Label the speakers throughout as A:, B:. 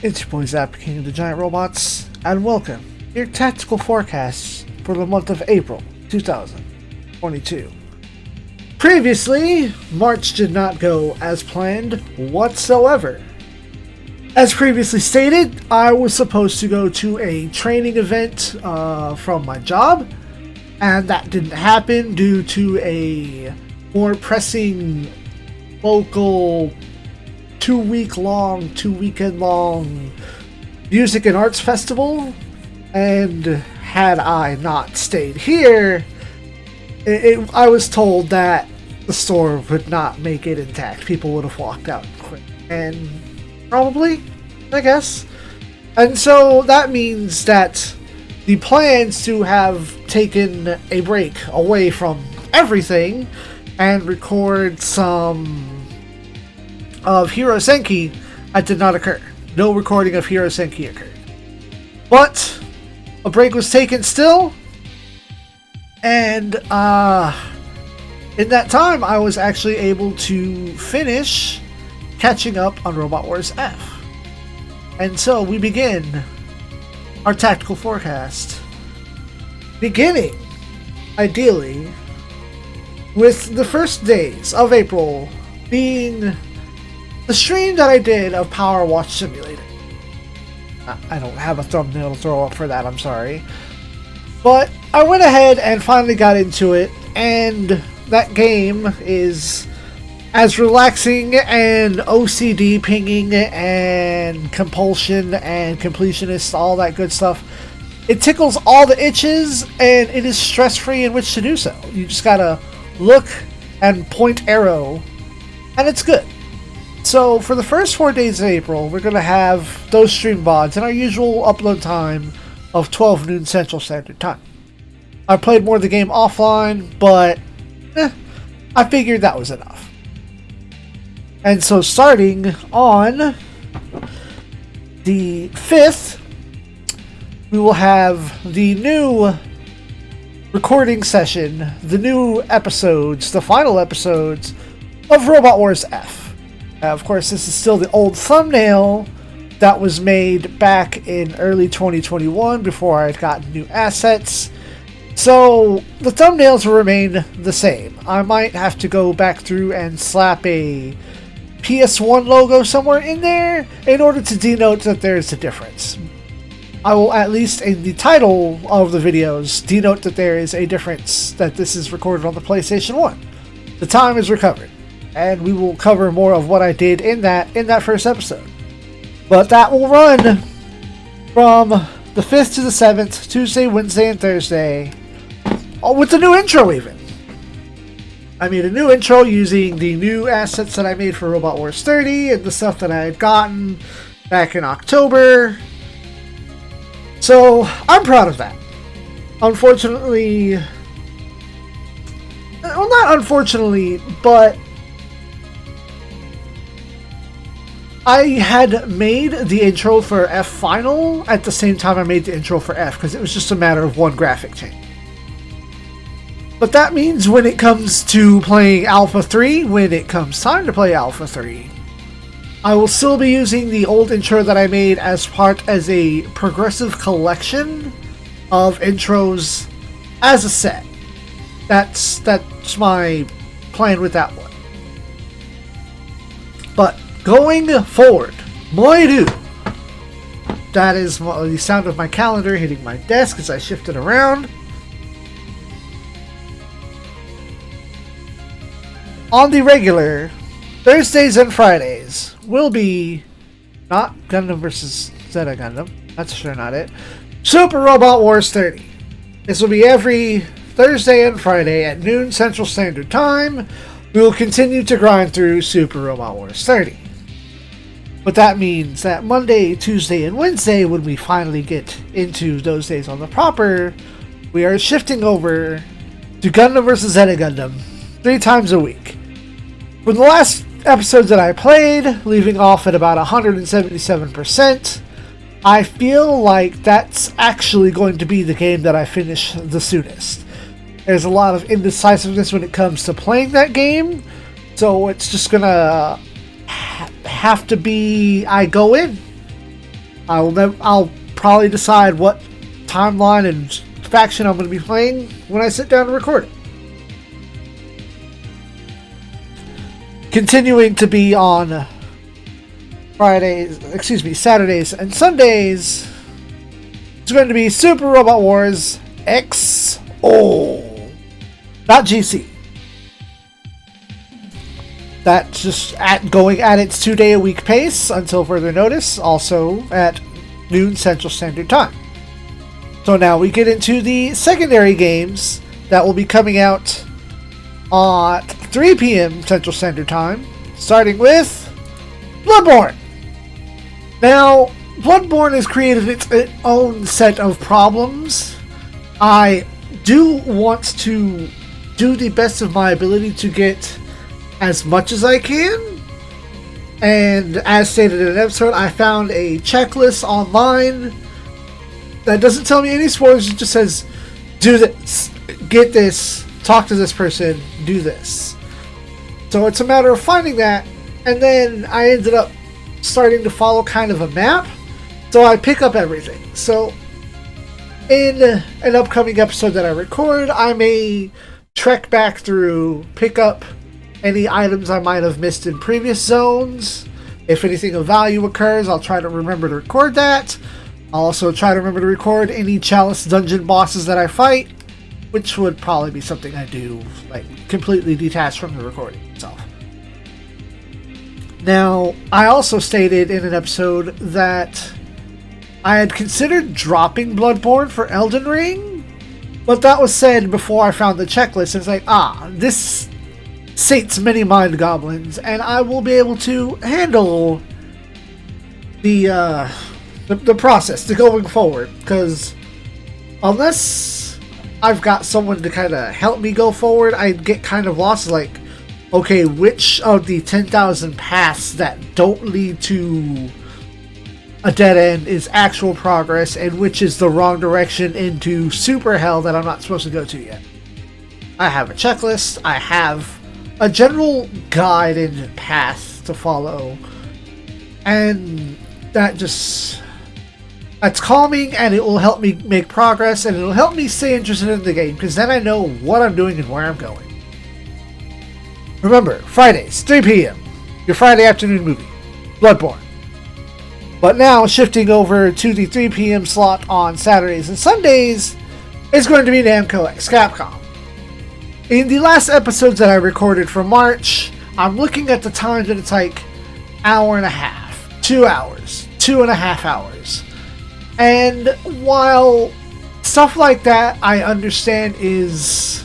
A: It's your boy Zap, King of the Giant Robots, and welcome to your tactical forecasts for the month of April 2022. Previously, March did not go as planned whatsoever. As previously stated, I was supposed to go to a training event from my job, and that didn't happen due to a more pressing local 2-weekend long music and arts festival. And had I not stayed here, I was told that the store would not make it intact. People would have walked out quick. And probably, I guess. And so that means that the plans to have taken a break away from everything and record some of Hero Senki, that did not occur. No recording of Hero Senki occurred. But a break was taken still, and in that time I was actually able to finish catching up on Robot Wars F. And so we begin our tactical forecast, beginning ideally with the first days of April being the stream that I did of Power Watch Simulator. I don't have a thumbnail to throw up for that, I'm sorry. But I went ahead and finally got into it, and that game is as relaxing and OCD pinging and compulsion and completionist, all that good stuff. It tickles all the itches, and it is stress-free in which to do so. You just gotta look and point arrow, and it's good. So for the first 4 days of April, we're going to have those stream VODs and our usual upload time of 12 noon Central Standard Time. I played more of the game offline, but I figured that was enough. And so starting on the 5th, we will have the new recording session, the new episodes, the final episodes of Robot Wars F. Of course, this is still the old thumbnail that was made back in early 2021 before I had gotten new assets. So the thumbnails will remain the same. I might have to go back through and slap a PS1 logo somewhere in there in order to denote that there's a difference. I will, at least in the title of the videos, denote that there is a difference, that this is recorded on the PlayStation 1. The time is recovered. And we will cover more of what I did in that first episode. But that will run from the 5th to the 7th, Tuesday, Wednesday, and Thursday, with the new intro even. I made a new intro using the new assets that I made for Robot Wars 30 and the stuff that I had gotten back in October. So I'm proud of that. Unfortunately, well, not unfortunately, but I had made the intro for F Final at the same time I made the intro for F, because it was just a matter of one graphic change. But that means when it comes to playing Alpha 3, when it comes time to play Alpha 3, I will still be using the old intro that I made as a progressive collection of intros as a set. That's my plan with that one. But going forward, Moiru. That is the sound of my calendar hitting my desk as I shift it around. On the regular, Thursdays and Fridays will be not Gundam vs. Zeta Gundam. That's sure not it. Super Robot Wars 30. This will be every Thursday and Friday at noon Central Standard Time. We will continue to grind through Super Robot Wars 30. But that means that Monday, Tuesday, and Wednesday, when we finally get into those days on the proper, we are shifting over to Gundam vs. Zeta Gundam 3 times a week. For the last episodes that I played, leaving off at about 177%, I feel like that's actually going to be the game that I finish the soonest. There's a lot of indecisiveness when it comes to playing that game, so it's just gonna have to be I go in I'll probably decide what timeline and faction I'm going to be playing when I sit down to record it. Continuing to be on Saturdays and Sundays, it's going to be Super Robot Wars XO, not GC. That's just going at its 2-day-a-week pace until further notice, also at noon Central Standard Time. So now we get into the secondary games that will be coming out at 3 p.m. Central Standard Time, starting with Bloodborne. Now, Bloodborne has created its own set of problems. I do want to do the best of my ability to get as much as I can. And as stated in an episode, I found a checklist online that doesn't tell me any spoilers. It just says, do this, get this, talk to this person, do this. So it's a matter of finding that. And then I ended up starting to follow kind of a map. So I pick up everything. So in an upcoming episode that I record, I may trek back through, pick up any items I might have missed in previous zones. If anything of value occurs, I'll try to remember to record that. I'll also try to remember to record any Chalice dungeon bosses that I fight, which would probably be something I do, like, completely detached from the recording itself. Now, I also stated in an episode that I had considered dropping Bloodborne for Elden Ring, but that was said before I found the checklist. It's like, this sates many mind goblins, and I will be able to handle the process to going forward, because unless I've got someone to kind of help me go forward, I get kind of lost, like, okay, which of the 10,000 paths that don't lead to a dead end is actual progress, and which is the wrong direction into super hell that I'm not supposed to go to yet. I have a checklist, I have a general guide and path to follow, and that's calming, and it will help me make progress, and it'll help me stay interested in the game, because then I know what I'm doing and where I'm going. Remember, Fridays, 3 p.m., your Friday afternoon movie, Bloodborne. But now, shifting over to the 3 p.m. slot on Saturdays and Sundays, is going to be Namco x Capcom. In the last episodes that I recorded for March, I'm looking at the times and it's like hour and a half, 2 hours, 2.5 hours. And while stuff like that I understand is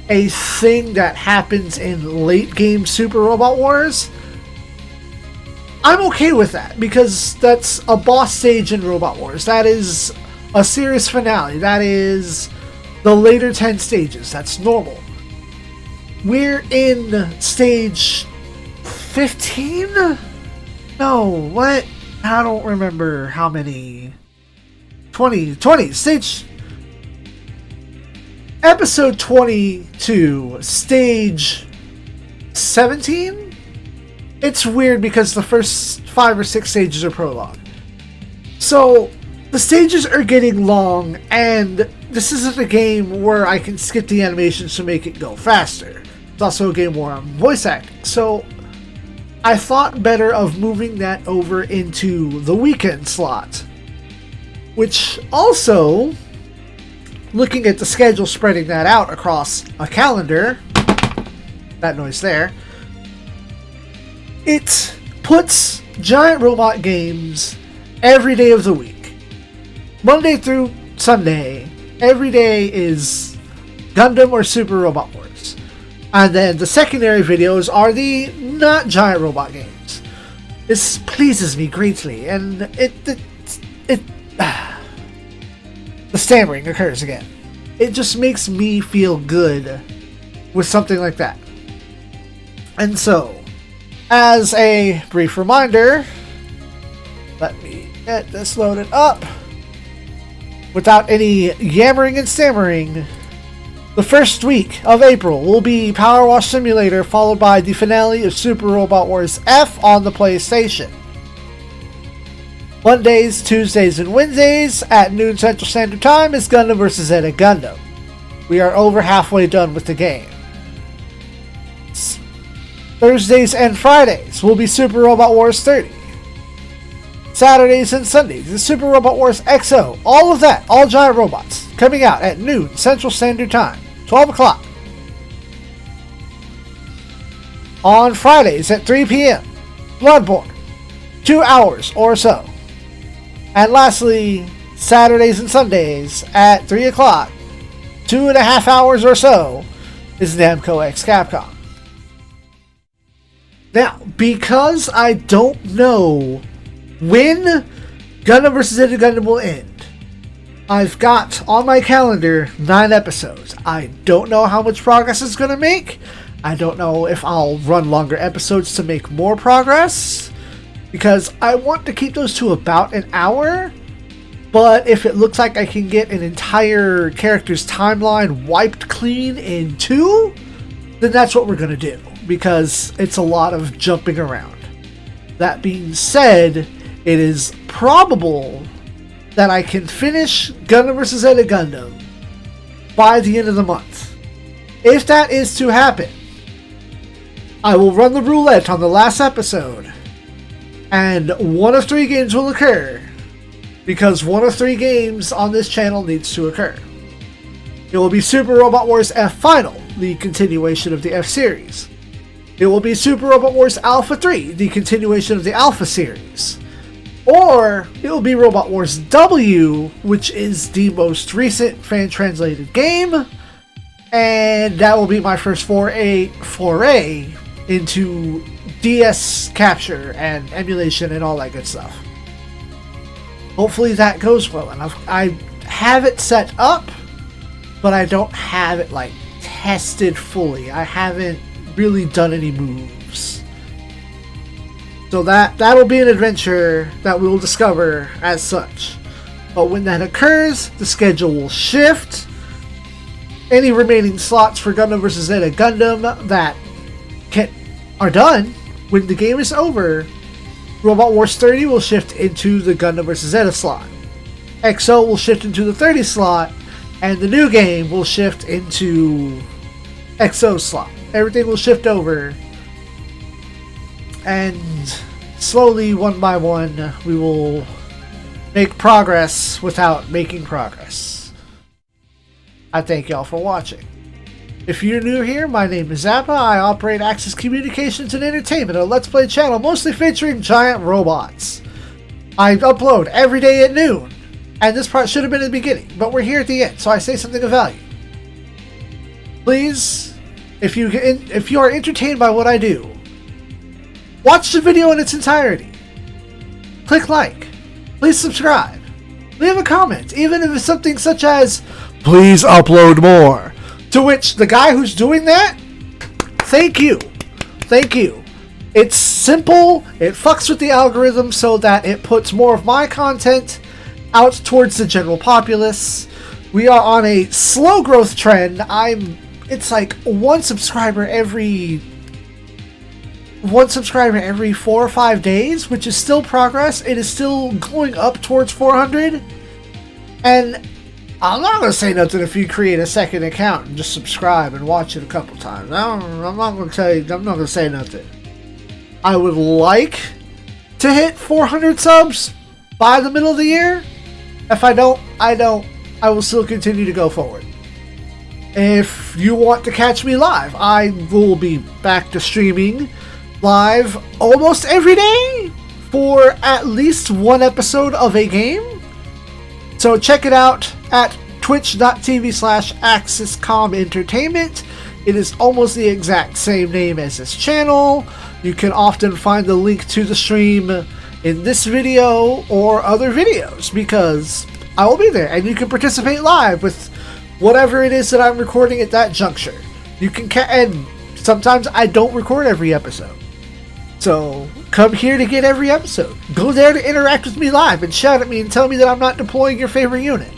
A: a thing that happens in late game Super Robot Wars, I'm okay with that, because that's a boss stage in Robot Wars. That is a series finale. That is the later 10 stages. That's normal. We're in stage 15? No, what? I don't remember how many. 20, stage... Episode 22, stage 17? It's weird because the first 5 or 6 stages are prologue. So, the stages are getting long, and this isn't a game where I can skip the animations to make it go faster. It's also a game where I'm voice acting. So, I thought better of moving that over into the weekend slot. Which also, looking at the schedule, spreading that out across a calendar, that noise there, it puts giant robot games every day of the week. Monday through Sunday, every day is Gundam or Super Robot Wars. And then the secondary videos are the not giant robot games. This pleases me greatly, and the stammering occurs again. It just makes me feel good with something like that. And so, as a brief reminder, let me get this loaded up. Without any yammering and stammering, the first week of April will be Power Wash Simulator, followed by the finale of Super Robot Wars F on the PlayStation. Mondays, Tuesdays, and Wednesdays at noon Central Standard Time is Gundam vs. Zeta Gundam. We are over halfway done with the game. Thursdays and Fridays will be Super Robot Wars 30. Saturdays and Sundays is Super Robot Wars XO. All of that, all giant robots, coming out at noon Central Standard Time, 12 o'clock. On Fridays at 3 p.m., Bloodborne, 2 hours or so. And lastly, Saturdays and Sundays at 3 o'clock, 2.5 hours or so, is Namco X Capcom. Now, because I don't know when Gundam vs. Zeta Gundam will end, I've got on my calendar 9 episodes. I don't know how much progress it's going to make. I don't know if I'll run longer episodes to make more progress, because I want to keep those to about an hour. But if it looks like I can get an entire character's timeline wiped clean in 2, then that's what we're going to do, because it's a lot of jumping around. That being said, it is probable that I can finish Gundam vs. Zeta Gundam by the end of the month. If that is to happen, I will run the roulette on the last episode, and one of 3 games will occur, because one of 3 games on this channel needs to occur. It will be Super Robot Wars F Final, the continuation of the F series. It will be Super Robot Wars Alpha 3, the continuation of the Alpha series. Or it will be Robot Wars W, which is the most recent fan-translated game, and that will be my first foray into DS capture and emulation and all that good stuff. Hopefully that goes well enough. I have it set up, but I don't have it like tested fully. I haven't really done any moves. So that'll be an adventure that we will discover as such. But when that occurs, the schedule will shift. Any remaining slots for Gundam vs. Zeta Gundam that are done when the game is over, Robot Wars 30 will shift into the Gundam vs. Zeta slot. XO will shift into the 30 slot, and the new game will shift into XO slot. Everything will shift over, and slowly, one by one, we will make progress without making progress. I thank y'all for watching. If you're new here, my name is Zappa. I operate Axis Communications and Entertainment, a Let's Play channel mostly featuring giant robots. I upload every day at noon, and this part should have been in the beginning, but we're here at the end, so I say something of value. Please, if you are entertained by what I do, watch the video in its entirety. Click like. Please subscribe. Leave a comment, even if it's something such as, "Please upload more." To which the guy who's doing that, thank you. Thank you. It's simple. It fucks with the algorithm so that it puts more of my content out towards the general populace. We are on a slow growth trend. It's like one subscriber every 4 or 5 days, which is still progress. It is still going up towards 400. And I'm not going to say nothing if you create a second account and just subscribe and watch it a couple times. I'm not going to say nothing. I would like to hit 400 subs by the middle of the year. If I don't. I will still continue to go forward. If you want to catch me live, I will be back to streaming live almost every day for at least one episode of a game. So check it out at twitch.tv/AxisCom Entertainment. It is almost the exact same name as this channel. You can often find the link to the stream in this video or other videos, because I will be there and you can participate live with whatever it is that I'm recording at that juncture. You can and sometimes I don't record every episode. So come here to get every episode. Go there to interact with me live and shout at me and tell me that I'm not deploying your favorite unit.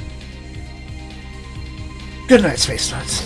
A: Good night, Space Nuts.